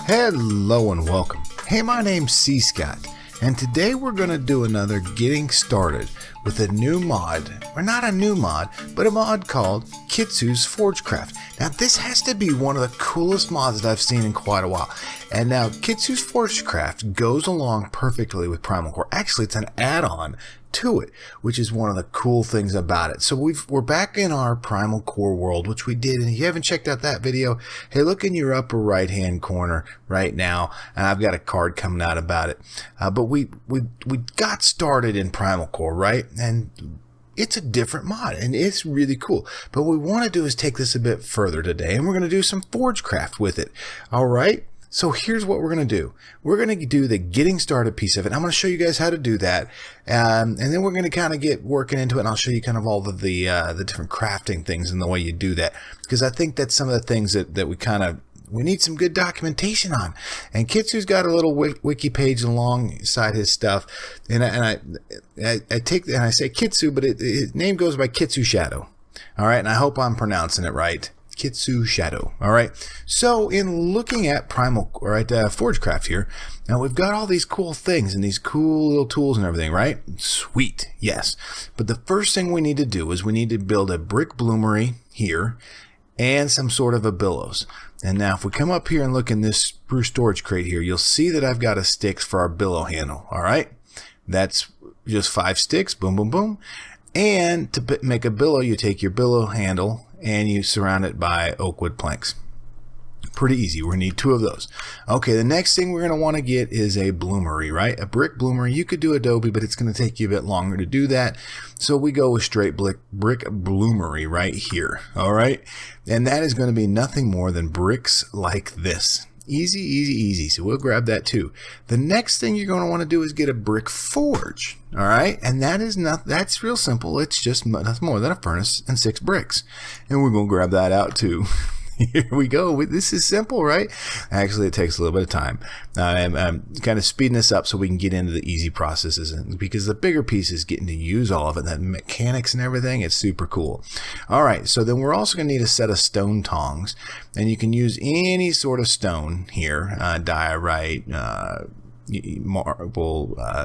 Hello and welcome. Hey, my name's cScot, and today we're going to do another getting started with a new mod, or not a new mod, but a mod called KITSU'S Forgecraft. Now this has to be one of the coolest mods that I've seen in quite a while. And now KITSU'S Forgecraft goes along perfectly with Primal Core. Actually, it's an add-on to it, which is one of the cool things about it. So we're back in our Primal Core world, which we did. And if you haven't checked out that video, hey, look in your upper right hand corner right now, and I've got a card coming out about it. But we got started in Primal Core, right? And it's a different mod and it's really cool. But what we want to do is take this a bit further today, and we're going to do some Forgecraft with it. All right. So here's what we're going to do. We're going to do the getting started piece of it. I'm going to show you guys how to do that. And then we're going to kind of get working into it, and I'll show you kind of all of the different crafting things and the way you do that. Because I think that's some of the things that we need some good documentation on. And KITSU'S got a little wiki page alongside his stuff. And I say KITSU, but his name goes by KitsuShadow. All right. And I hope I'm pronouncing it right. KitsuShadow. All right. So in looking at Forgecraft here, now we've got all these cool things and these cool little tools and everything, right? Sweet. Yes. But the first thing we need to do is we need to build a brick bloomery here and some sort of a billows. And now if we come up here and look in this spruce storage crate here, you'll see that I've got a sticks for our billow handle. All right. That's just 5 sticks. Boom, boom, boom. And to make a billow, you take your billow handle and you surround it by oak wood planks. Pretty easy. We're going to need 2 of those. Okay, the next thing we're going to want to get is a bloomery, right? A brick bloomery. You could do adobe, but it's going to take you a bit longer to do that. So we go with straight brick bloomery right here. All right. And that is going to be nothing more than bricks like this. Easy, easy, easy. So we'll grab that too. The next thing you're going to want to do is get a brick forge. All right. And that's real simple. It's just nothing more than a furnace and 6 bricks. And we're going to grab that out too. Here we go. This is simple, right? Actually, it takes a little bit of time. I'm kind of speeding this up so we can get into the easy processes, because the bigger piece is getting to use all of it, that mechanics and everything. It's super cool. All right, so then we're also going to need a set of stone tongs, and you can use any sort of stone here, diorite, marble,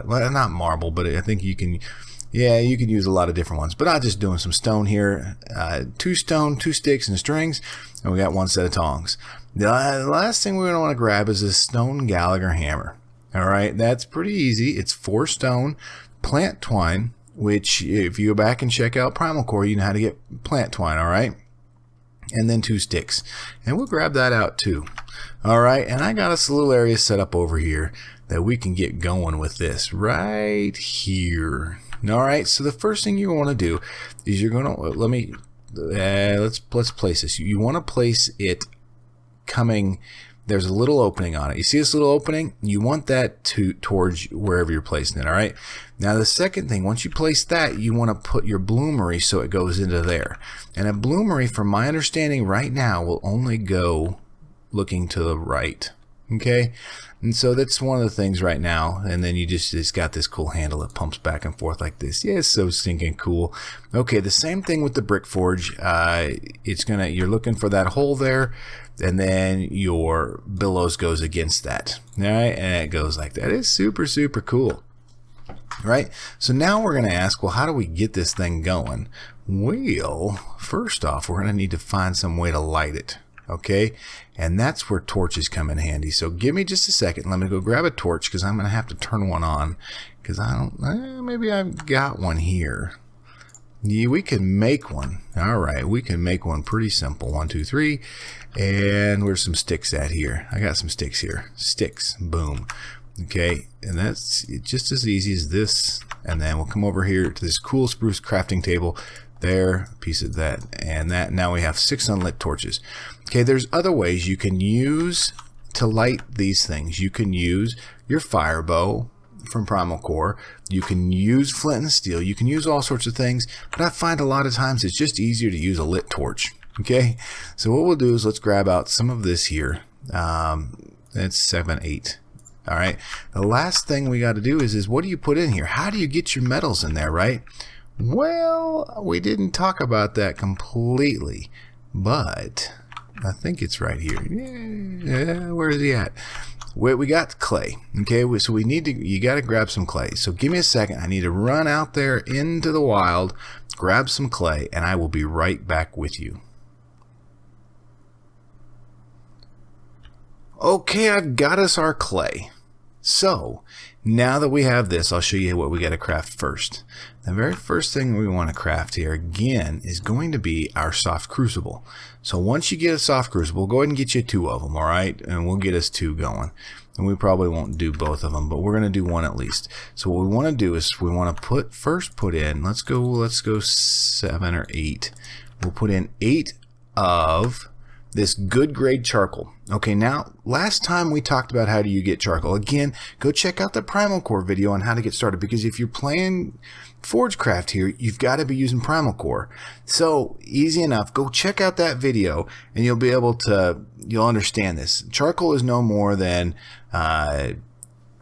well, not marble, but I think you can. Yeah, you can use a lot of different ones, but I'm just doing some stone here. 2 stone, 2 sticks and strings, and we got 1 set of tongs. The last thing we're going to want to grab is a stone Gallagher hammer. All right, that's pretty easy. It's 4 stone, plant twine, which if you go back and check out Primal Core, you know how to get plant twine, all right? And then 2 sticks. And we'll grab that out too. All right, and I got us a little area set up over here that we can get going with this right here. All right, so the first thing you want to do is you're going to let's place this. You want to place it coming. There's a little opening on it. You see this little opening? You want that towards wherever you're placing it. All right. Now the second thing, once you place that, you want to put your bloomery so it goes into there. And a bloomery, from my understanding right now, will only go looking to the right. Okay. And so that's one of the things right now. And then it's got this cool handle that pumps back and forth like this. Yeah, it's so stinking cool. Okay, the same thing with the brick forge. You're looking for that hole there, and then your billows goes against that. All right, and it goes like that. It's super, super cool. Right? So now we're going to ask, well, how do we get this thing going? Well, first off, we're going to need to find some way to light it. Okay, and that's where torches come in handy. So give me just a second. Let me go grab a torch, because I'm going to have to turn one on, because maybe I've got one here. Yeah, we can make one. All right, we can make one pretty simple. 1, 2, 3, and where's some sticks at here? I got some sticks here. Sticks, boom. Okay, and that's just as easy as this. And then we'll come over here to this cool spruce crafting table. There, a piece of that, and that. Now we have 6 unlit torches. Okay, there's other ways you can use to light these things. You can use your fire bow from Primal Core. You can use flint and steel. You can use all sorts of things, but I find a lot of times it's just easier to use a lit torch. Okay, so what we'll do is let's grab out some of this here. That's 7, 8. All right, the last thing we got to do is what do you put in here? How do you get your metals in there, right? Well, we didn't talk about that completely, but I think it's right here. Yeah, where is he at? We got clay. Okay, so we need to, you got to grab some clay. So give me a second. I need to run out there into the wild, grab some clay, and I will be right back with you. Okay, I've got us our clay. So now that we have this, I'll show you what we got to craft first. The very first thing we want to craft here again is going to be our soft crucible. So once you get a soft crucible, go ahead and get you 2 of them, all right? And we'll get us 2 going. And we probably won't do both of them, but we're going to do one at least. So what we want to do is we want to first put in, let's go 7 or 8. We'll put in 8 of this good grade charcoal. Okay, now last time we talked about how do you get charcoal. Again, go check out the Primal Core video on how to get started, because if you're playing Forgecraft here, you've got to be using Primal Core. So easy enough, go check out that video and you'll be able to, you'll understand this. Charcoal is no more than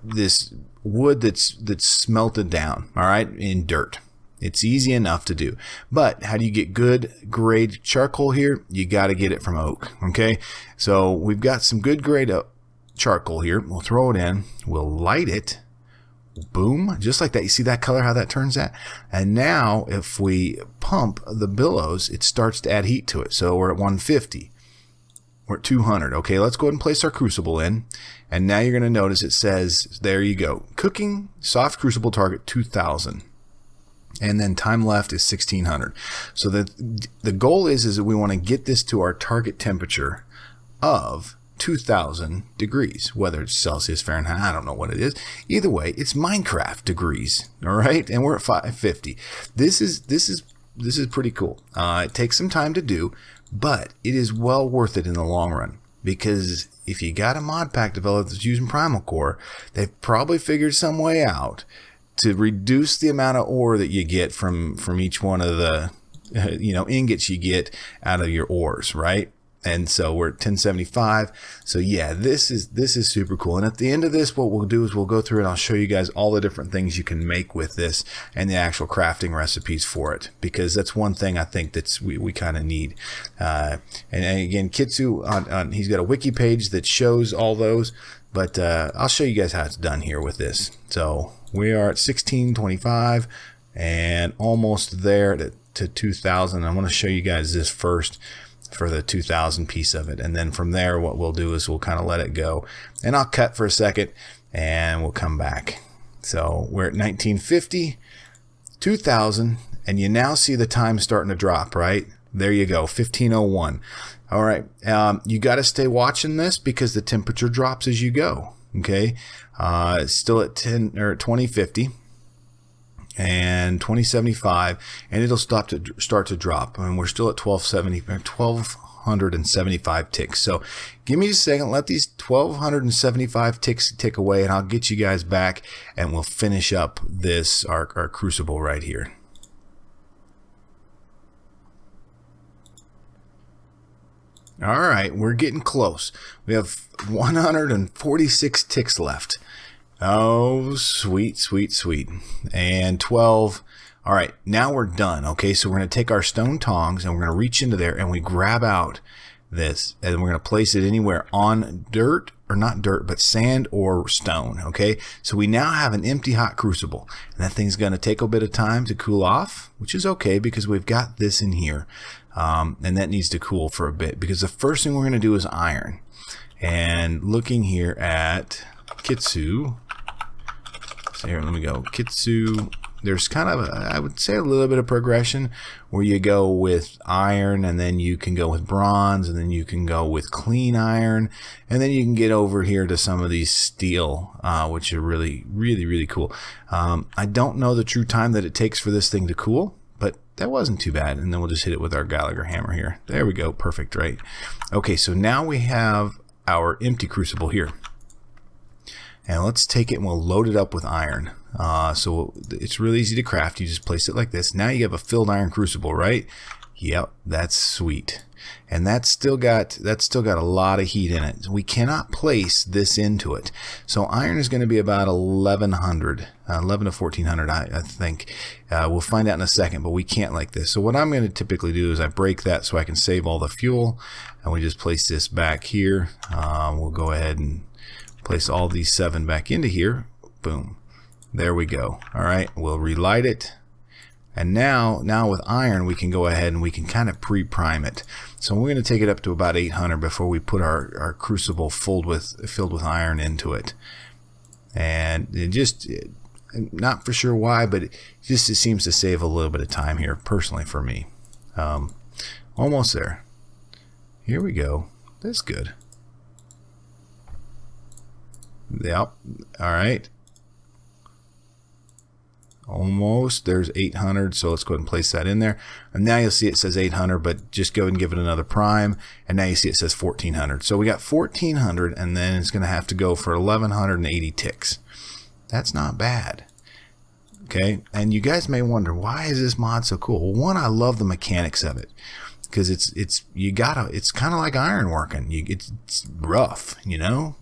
this wood that's smelted down, all right, in dirt. It's easy enough to do. But how do you get good grade charcoal here? You got to get it from oak. Okay, so we've got some good grade charcoal here. We'll throw it in. We'll light it. Boom, just like that. You see that color, how that turns out? And now if we pump the billows, it starts to add heat to it. So we're at 150. We're at 200. Okay, let's go ahead and place our crucible in. And now you're going to notice it says, there you go, cooking soft crucible target 2000. And then time left is 1600. So the goal is that we want to get this to our target temperature of 2000 degrees, whether it's Celsius, Fahrenheit, I don't know what it is. Either way, it's Minecraft degrees, all right? And we're at 550. This is pretty cool. It takes some time to do, but it is well worth it in the long run, because if you got a mod pack developer that's using Primal Core, they've probably figured some way out to reduce the amount of ore that you get from each one of the ingots you get out of your ores, right? And so we're at 1075. So yeah, this is super cool. And at the end of this, what we'll do is we'll go through and I'll show you guys all the different things you can make with this and the actual crafting recipes for it, because that's one thing I think that's we kind of need. And again, Kitsu he's got a wiki page that shows all those, but I'll show you guys how it's done here with this. So we are at 1625 and almost there to 2000. I want to show you guys this first for the 2000 piece of it, and then from there what we'll do is we'll kind of let it go, and I'll cut for a second and we'll come back. So we're at 1950, 2000, and you now see the time starting to drop, right? There you go, 1501. All right, you got to stay watching this because the temperature drops as you go. Okay, it's still at 2050 and 2075, and it'll start to drop. I mean, we're still at 1275 ticks. So give me a second, let these 1275 ticks tick away, and I'll get you guys back and we'll finish up this our crucible right here. All right, we're getting close. We have 146 ticks left. Oh, sweet, sweet, sweet. And 12. All right, now we're done. Okay, so we're going to take our stone tongs and we're going to reach into there and we grab out this, and we're going to place it anywhere on dirt, or not dirt, but sand or stone. Okay, so we now have an empty hot crucible, and that thing's going to take a bit of time to cool off, which is okay because we've got this in here. And that needs to cool for a bit, because the first thing we're going to do is iron. And looking here at Kitsu, so here, let me go Kitsu. There's kind of I would say a little bit of progression where you go with iron, and then you can go with bronze, and then you can go with clean iron, and then you can get over here to some of these steel, which are really, really, really cool. I don't know the true time that it takes for this thing to cool, but that wasn't too bad. And then we'll just hit it with our Gallagher hammer here. There we go. Perfect, right? Okay, so now we have our empty crucible here. And let's take it and we'll load it up with iron. So it's really easy to craft. You just place it like this. Now you have a filled iron crucible, right? Yep, that's sweet. and that's still got a lot of heat in it. We cannot place this into it. So iron is going to be about 1100, 11 to 1400, I think. We'll find out in a second, but we can't like this. So what I'm going to typically do is I break that so I can save all the fuel, and we just place this back here. We'll go ahead and place all these 7 back into here. Boom. There we go. All right, we'll relight it. And now with iron, we can go ahead and we can kind of pre-prime it. So we're going to take it up to about 800 before we put our crucible filled with iron into it. And it just, not for sure why, but it seems to save a little bit of time here, personally for me. Almost there. Here we go. That's good. Yep. All right. Almost. There's 800, so let's go ahead and place that in there. And now you'll see it says 800, but just go ahead and give it another prime. And now you see it says 1400. So we got 1400, and then it's going to have to go for 1180 ticks. That's not bad. Okay, and you guys may wonder, why is this mod so cool? Well, one, I love the mechanics of it, because it's kind of like iron working. It's rough, you know,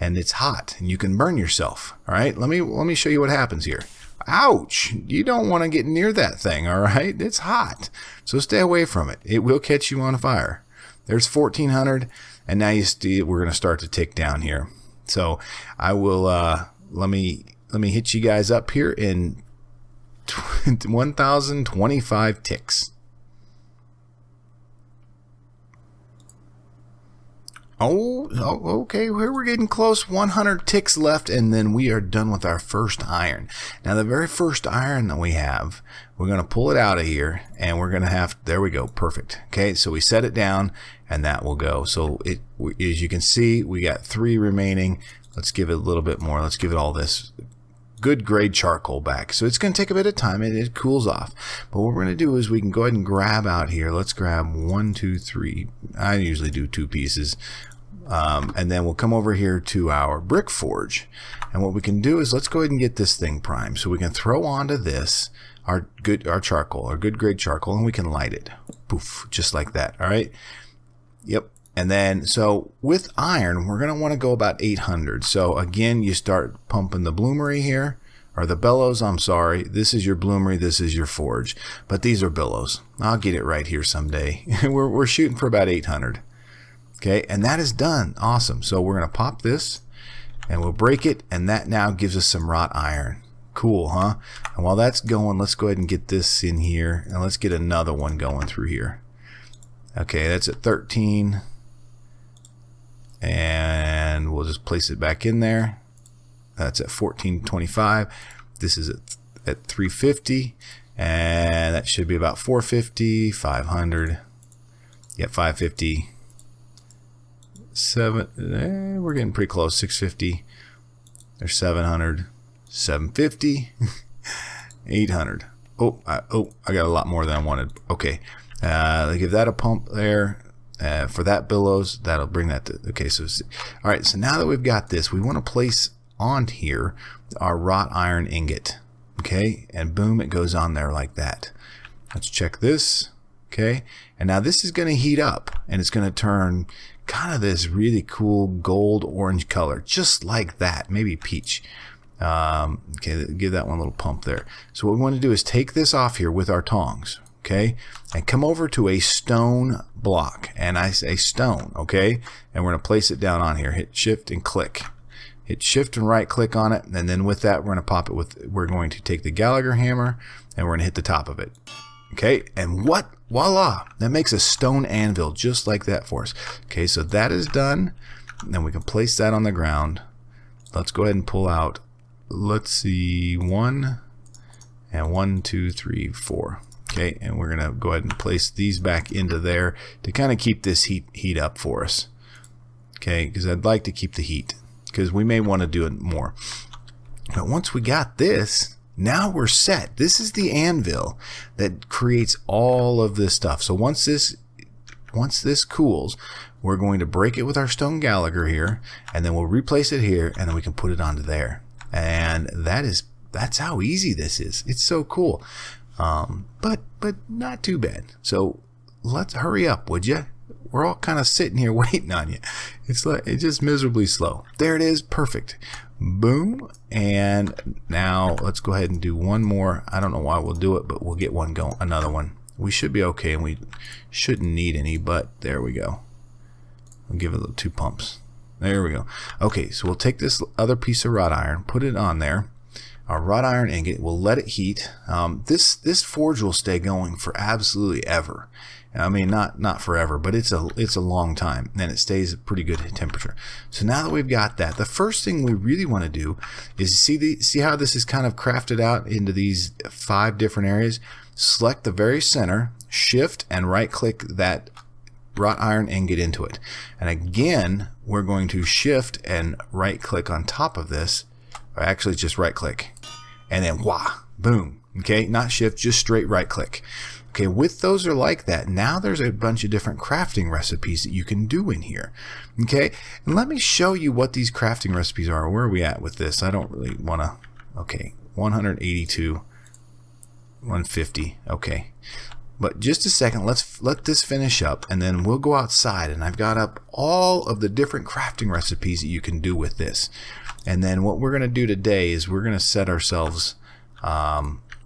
and it's hot, and you can burn yourself. All right, let me show you what happens here. Ouch! You don't want to get near that thing, all right? It's hot, so stay away from it. It will catch you on fire. There's 1400, and now you see we're going to start to tick down here. So I will let me hit you guys up here in 1025 ticks. Oh, okay, we're getting close. 100 ticks left, and then we are done with our first iron. Now, the very first iron that we have, we're going to pull it out of here, and we're going to have, there we go, perfect. Okay, so we set it down, and that will go. So, as you can see, we got 3 remaining. Let's give it a little bit more. Let's give it all this good grade charcoal back. So it's going to take a bit of time, and it cools off. But what we're going to do is we can go ahead and grab out here. Let's grab 1, 2, 3. I usually do 2 pieces. And then we'll come over here to our brick forge. And what we can do is let's go ahead and get this thing primed. So we can throw onto this our charcoal, our good grade charcoal, and we can light it. Poof, just like that. All right. Yep. And then, so with iron, we're going to want to go about 800. So again, you start pumping the bloomery here, or the bellows, I'm sorry. This is your bloomery, this is your forge. But these are bellows. I'll get it right here someday. we're shooting for about 800. Okay, and that is done. Awesome. So we're going to pop this, and we'll break it, and that now gives us some wrought iron. Cool, huh? And while that's going, let's go ahead and get this in here, and let's get another one going through here. Okay, that's at 13. And we'll just place it back in there. That's at 1425. This is at 350, and that should be about 450, 500. Yep, 550. We're getting pretty close. 650. There's 700, 750, 800. Oh, I got a lot more than I wanted. Okay, give that a pump there. For that billows, that'll bring that to, okay, so all right, so now that we've got this, we want to place on here our wrought iron ingot. Okay, and boom, it goes on there like that. Let's check this. Okay, and now this is going to heat up, and it's going to turn kind of this really cool gold orange color, just like that, maybe peach. Okay, give that one a little pump there. So what we want to do is take this off here with our tongs. Okay, and come over to a stone block, and I say stone, okay, and we're going to place it down on here. Hit shift and click. Hit shift and right click on it, and then with that we're going to pop it with, we're going to take the Gallagher hammer, and we're going to hit the top of it. Okay, and what, voila, that makes a stone anvil just like that for us. Okay, so that is done. Then we can place that on the ground. Let's go ahead and pull out, let's see, 1 and 1, 2, 3, 4. Okay, and we're gonna go ahead and place these back into there to kind of keep this heat up for us. Okay, because I'd like to keep the heat, because we may want to do it more. But once we got this, now we're set. This is the anvil that creates all of this stuff. So once this cools, we're going to break it with our stone Gallagher here, and then we'll replace it here, and then we can put it onto there. And that's how easy this is. It's so cool. But not too bad. So let's hurry up, would you? We're all kind of sitting here waiting on you. It's just miserably slow. There it is. Perfect. Boom. And now let's go ahead and do one more. I don't know why we'll do it, but we'll get one going. Another one. We should be okay, and we shouldn't need any, but there we go. We'll give it 2 pumps. There we go. Okay, so we'll take this other piece of wrought iron, put it on there. Our wrought iron ingot, we'll let it heat. This forge will stay going for absolutely ever. I mean, not forever, but it's a long time, and it stays at pretty good temperature. So now that we've got that, the first thing we really want to do is see how this is kind of crafted out into these 5 different areas. Select the very center, shift and right click that wrought iron ingot into it. And again, we're going to shift and right click on top of this, or actually just right click, and then wah, boom. Okay, not shift, just straight right click. Okay, with those are like that. Now there's a bunch of different crafting recipes that you can do in here. Okay, and let me show you what these crafting recipes are. Where are we at with this? I don't really want to. Okay, 182, 150. Okay, but just a second. Let's let this finish up, and then we'll go outside. And I've got up all of the different crafting recipes that you can do with this. And then what we're going to do today is we're going to set ourselves.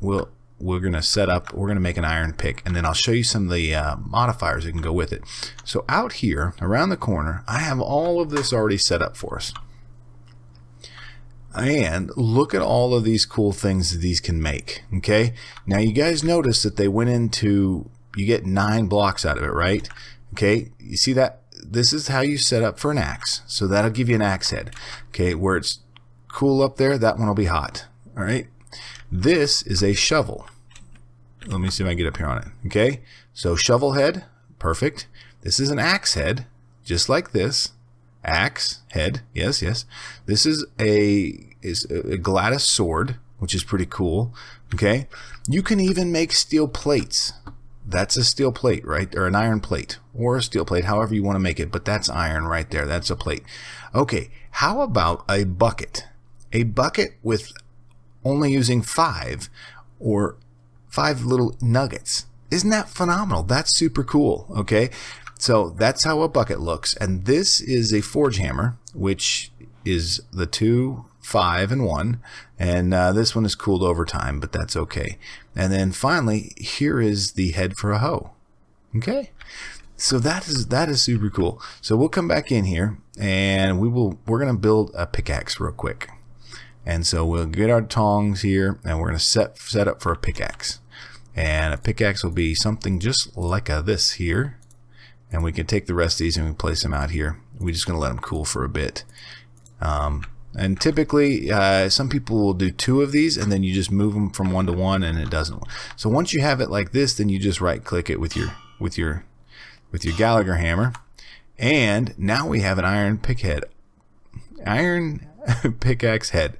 We're going to make an iron pick, and then I'll show you some of the modifiers that can go with it. So out here around the corner, I have all of this already set up for us. And look at all of these cool things that these can make. Okay, now you guys notice that they went into, you get 9 blocks out of it, right? Okay, you see that? This is how you set up for an axe. So that'll give you an axe head. Okay, where it's cool up there, that one will be hot. All right. This is a shovel. Let me see if I can get up here on it. Okay, so shovel head, perfect. This is an axe head, just like this. Axe head, yes, yes. This is a Gladys sword, which is pretty cool. Okay, you can even make steel plates. That's a steel plate, right? Or an iron plate, or a steel plate, however you want to make it. But that's iron right there. That's a plate. Okay, how about a bucket? A bucket with only using 5 little nuggets. Isn't that phenomenal? That's super cool. Okay, so that's how a bucket looks. And this is a forge hammer, which is the 2, 5, and 1. And this one is cooled over time, but that's okay. And then finally, here is the head for a hoe. Okay, so that is super cool. So we'll come back in here, and we're gonna build a pickaxe real quick. And so we'll get our tongs here, and we're going to set up for a pickaxe. And a pickaxe will be something just like this here. And we can take the rest of these and we place them out here. We're just going to let them cool for a bit. And typically, some people will do 2 of these, and then you just move them from 1 to 1, and it doesn't. So once you have it like this, then you just right-click it with your Gallagher hammer, and now we have an iron pickaxe head.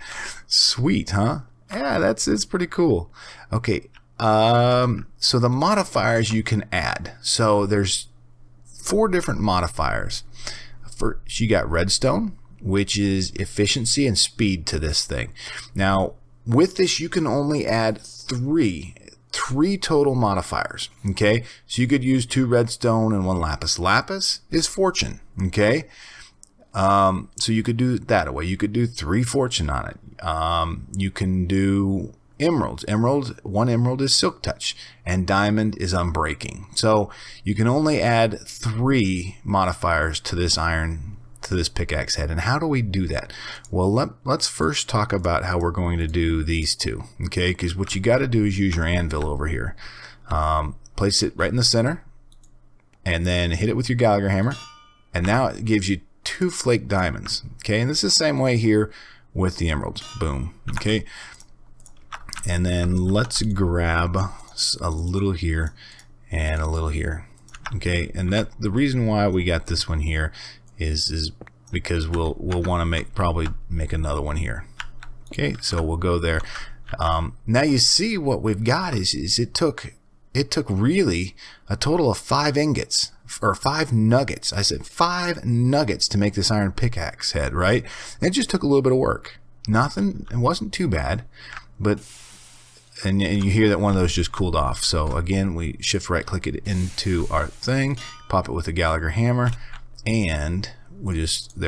Sweet, huh? Yeah, it's pretty cool. Okay, so the modifiers you can add. So there's 4 different modifiers. First, you got redstone, which is efficiency and speed to this thing. Now, with this, you can only add 3 total modifiers. Okay, so you could use 2 redstone and 1 lapis. Lapis is fortune. Okay. So you could do it that way. You could do 3 fortune on it. You can do emeralds. 1 emerald is silk touch, and diamond is unbreaking. So you can only add 3 modifiers to this pickaxe head. And how do we do that? Well, let's first talk about how we're going to do these 2. Okay, because what you got to do is use your anvil over here. Place it right in the center, and then hit it with your Gallagher hammer, and now it gives you 2 flake diamonds. Okay, and this is the same way here with the emeralds. Boom. Okay, and then let's grab a little here and a little here. Okay, and the reason why we got this one here is because we'll want to probably make another one here. Okay, so we'll go there. Now you see what we've got is it took really a total of 5 ingots. Or 5 nuggets. I said 5 nuggets to make this iron pickaxe head, right? And it just took a little bit of work. Nothing, it wasn't too bad, but and you hear that one of those just cooled off. So again, we shift right click it into our thing, pop it with a Gallagher hammer, and we just,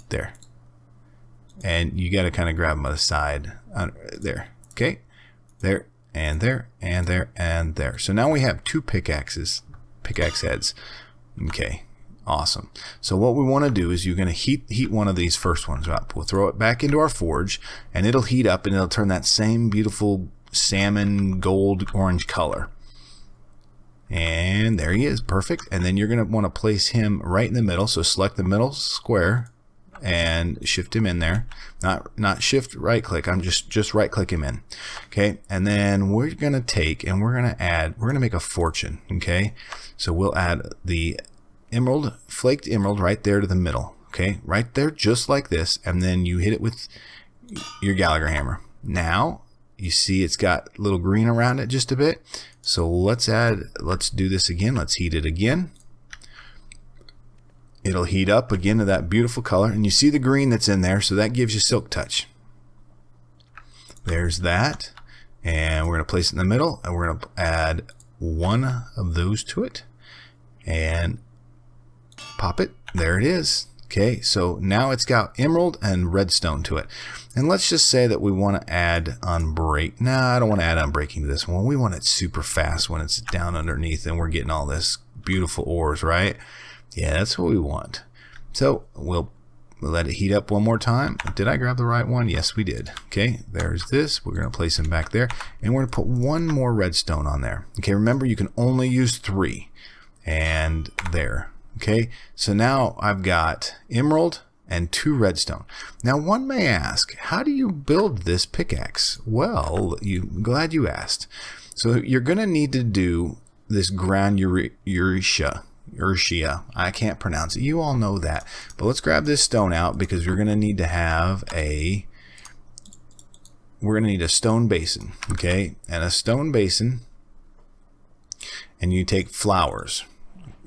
there. And you got to kind of grab them by the side. There. Okay. There, and there, and there, and there. So now we have 2 pickaxe heads. Okay. Awesome. So what we want to do is you're going to heat one of these first ones up. We'll throw it back into our forge, and it'll heat up, and it'll turn that same beautiful salmon gold orange color. And there he is. Perfect. And then you're going to want to place him right in the middle. So select the middle square and shift him in there. Not shift right click. I'm just right click him in. Okay. And then we're going to take and we're going to make a fortune. Okay. So we'll add the emerald, flaked emerald right there to the middle. Okay. Right there, just like this. And then you hit it with your Gallagher hammer. Now you see it's got a little green around it just a bit. So let's do this again. Let's heat it again. It'll heat up again to that beautiful color, and you see the green that's in there, so that gives you silk touch. There's that, and we're going to place it in the middle, and we're going to add one of those to it and pop it. There it is. Okay, so now it's got emerald and redstone to it. And let's just say that we want to add unbreak. Nah, I don't want to add unbreaking to this one. We want it super fast when it's down underneath and we're getting all this beautiful ores, right? Yeah, that's what we want. So we'll let it heat up one more time. Did I grab the right one? Yes, we did. Okay, there's this. We're going to place him back there. And we're going to put one more redstone on there. Okay, remember you can only use 3. And there. Okay, so now I've got emerald and 2 redstone. Now one may ask, how do you build this pickaxe? Well, glad you asked. So you're going to need to do this ground Urshia. I can't pronounce it. You all know that. But let's grab this stone out because we're going to need to have a stone basin. Okay, and a stone basin, and you take flowers.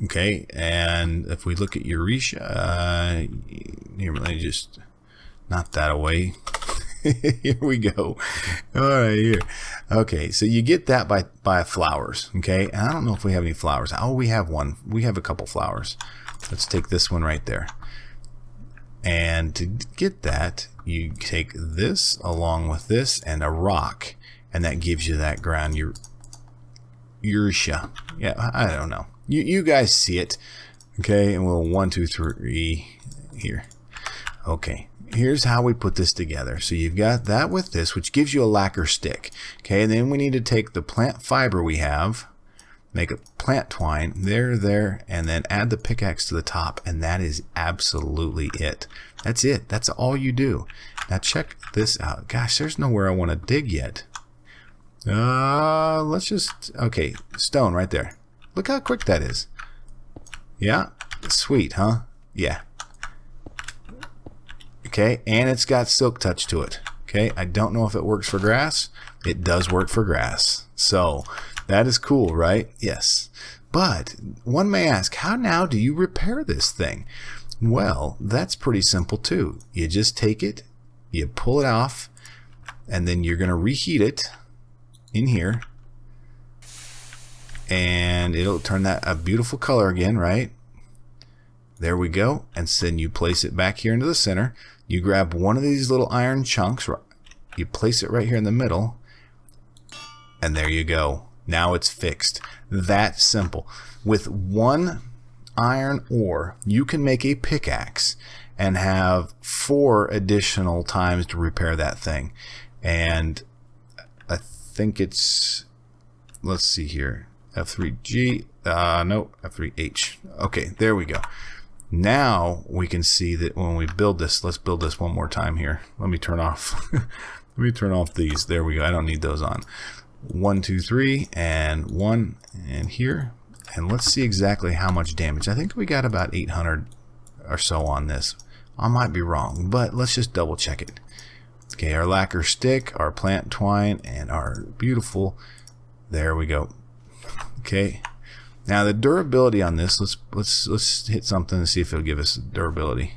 Okay, and if we look at Euretia, here, let me just knock that away. Here we go. All right, here. Okay, so you get that by flowers. Okay, and I don't know if we have any flowers. Oh, we have one. We have a couple flowers. Let's take this one right there. And to get that, you take this along with this and a rock, and that gives you that ground Euretia. Yeah, I don't know. You guys see it. Okay, and we'll 1, 2, 3 here. Okay, here's how we put this together. So you've got that with this, which gives you a lacquer stick. Okay, and then we need to take the plant fiber we have, make a plant twine there, and then add the pickaxe to the top, and that is absolutely it. That's it. That's all you do. Now check this out. Gosh, there's nowhere I want to dig yet. Let's just, okay, stone right there. Look how quick that is. Yeah, sweet, huh? Yeah. Okay, and it's got silk touch to it. Okay, I don't know if it works for grass. It does work for grass. So that is cool, right? Yes. But one may ask, how now do you repair this thing? Well, that's pretty simple too. You just take it, you pull it off, and then you're going to reheat it in here. And it'll turn that a beautiful color again, right? There we go. And then you place it back here into the center. You grab one of these little iron chunks, you place it right here in the middle, and there you go. Now it's fixed. That simple. With 1 iron ore, you can make a pickaxe and have 4 additional times to repair that thing. And I think it's, let's see here. F3G, no, F3H. Okay, there we go. Now we can see that when we build this, let's build this one more time here. Let me turn off, let me turn off these. There we go. I don't need those on. 1, 2, 3, and 1, and here. And let's see exactly how much damage. I think we got about 800 or so on this. I might be wrong, but let's just double check it. Okay, our lacquer stick, our plant twine, and our beautiful, there we go. Okay, now the durability on this, let's hit something and see if it'll give us durability.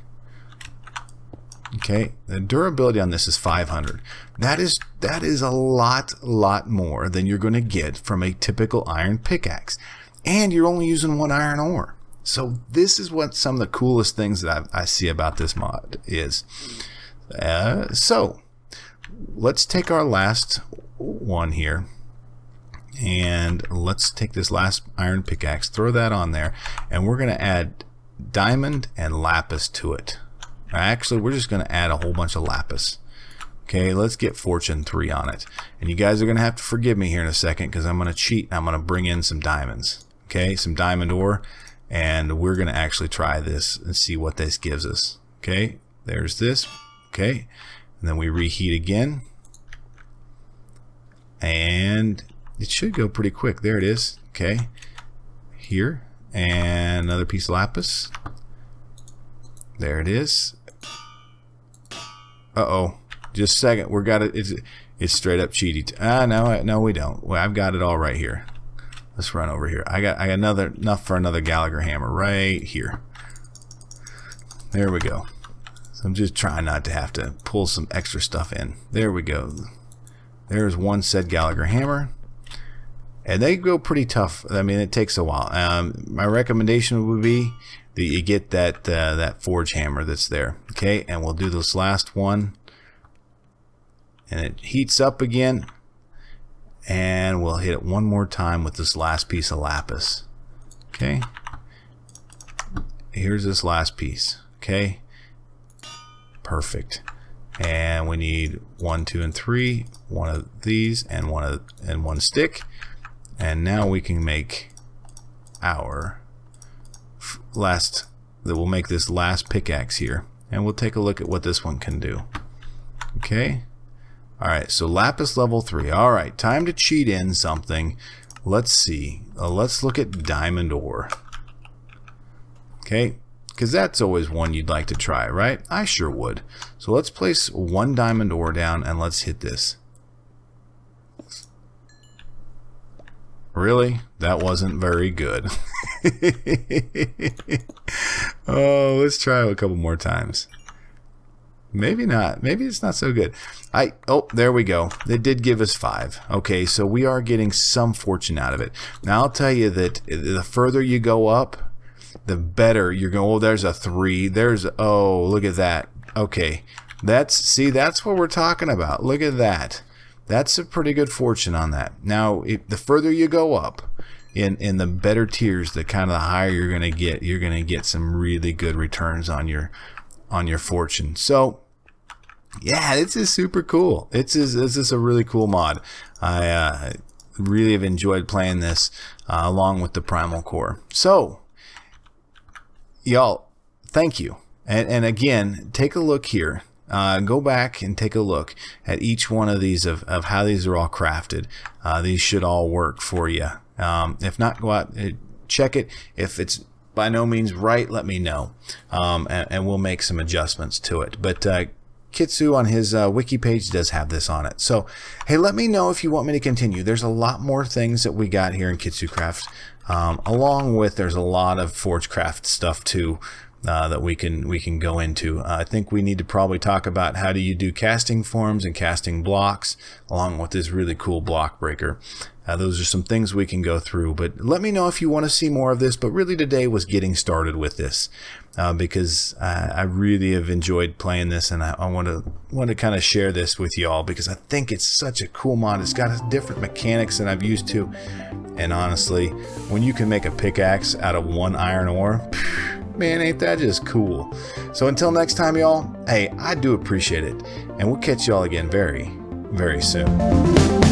Okay, the durability on this is 500. That is a lot more than you're going to get from a typical iron pickaxe, and you're only using 1 iron ore. So this is what some of the coolest things that I see about this mod is. So let's take our last one here, and let's take this last iron pickaxe, throw that on there, and we're going to add diamond and lapis to it. Actually, we're just going to add a whole bunch of lapis. Okay, let's get fortune 3 on it. And you guys are going to have to forgive me here in a second because I'm going to cheat. I'm going to bring in some diamonds. Okay, some diamond ore, and we're going to actually try this and see what this gives us. Okay, there's this. Okay, and then we reheat again, and it should go pretty quick. There it is. Okay, here, and another piece of lapis. There it is. Uh-oh. Just a second. We got it. It's straight up cheaty. No, we don't. Well, I've got it all right here. Let's run over here. I got enough for another Gallagher hammer right here. There we go. So I'm just trying not to have to pull some extra stuff in. There we go. There's one said Gallagher hammer. And they go pretty tough. I mean, it takes a while. My recommendation would be that you get that forge hammer that's there. Okay, and we'll do this last one, and it heats up again, and we'll hit it one more time with this last piece of lapis. Okay, here's this last piece. Okay, perfect. And we need 1, 2, and 3. One of these and one stick. And now we can make our we'll make this last pickaxe here, and we'll take a look at what this one can do. Okay, all right, so lapis level 3. All right, time to cheat in something. Let's see. Let's look at diamond ore. Okay, because that's always one you'd like to try, right? I sure would. So let's place 1 diamond ore down, and let's hit this. Really? That wasn't very good. Oh, let's try it a couple more times. Maybe not. Maybe it's not so good. Oh, there we go. It did give us 5. Okay, so we are getting some fortune out of it. Now, I'll tell you that the further you go up, the better you're going. Oh, there's a 3. Oh, look at that. Okay. That's what we're talking about. Look at that. That's a pretty good fortune on that. Now, the further you go up in the better tiers, the kind of the higher you're going to get some really good returns on your fortune. So, yeah, this is super cool. This is a really cool mod. I really have enjoyed playing this along with the Primal Core. So, y'all, thank you. And again, take a look here. Go back and take a look at each one of these of how these are all crafted. These should all work for you. If not, go out and check it. If it's by no means right, let me know, and we'll make some adjustments to it. But Kitsu on his wiki page does have this on it. So hey, let me know if you want me to continue. There's a lot more things that we got here in KitsuCraft, along with there's a lot of Forgecraft stuff too. That we can go into. I think we need to probably talk about how do you do casting forms and casting blocks along with this really cool block breaker. Those are some things we can go through, but let me know if you want to see more of this. But really today was getting started with this because I really have enjoyed playing this, and I want to kind of share this with you all because I think it's such a cool mod. It's got different mechanics than I've used to, and honestly, when you can make a pickaxe out of 1 iron ore, man, ain't that just cool? So until next time, y'all, hey, I do appreciate it, and we'll catch y'all again very, very soon.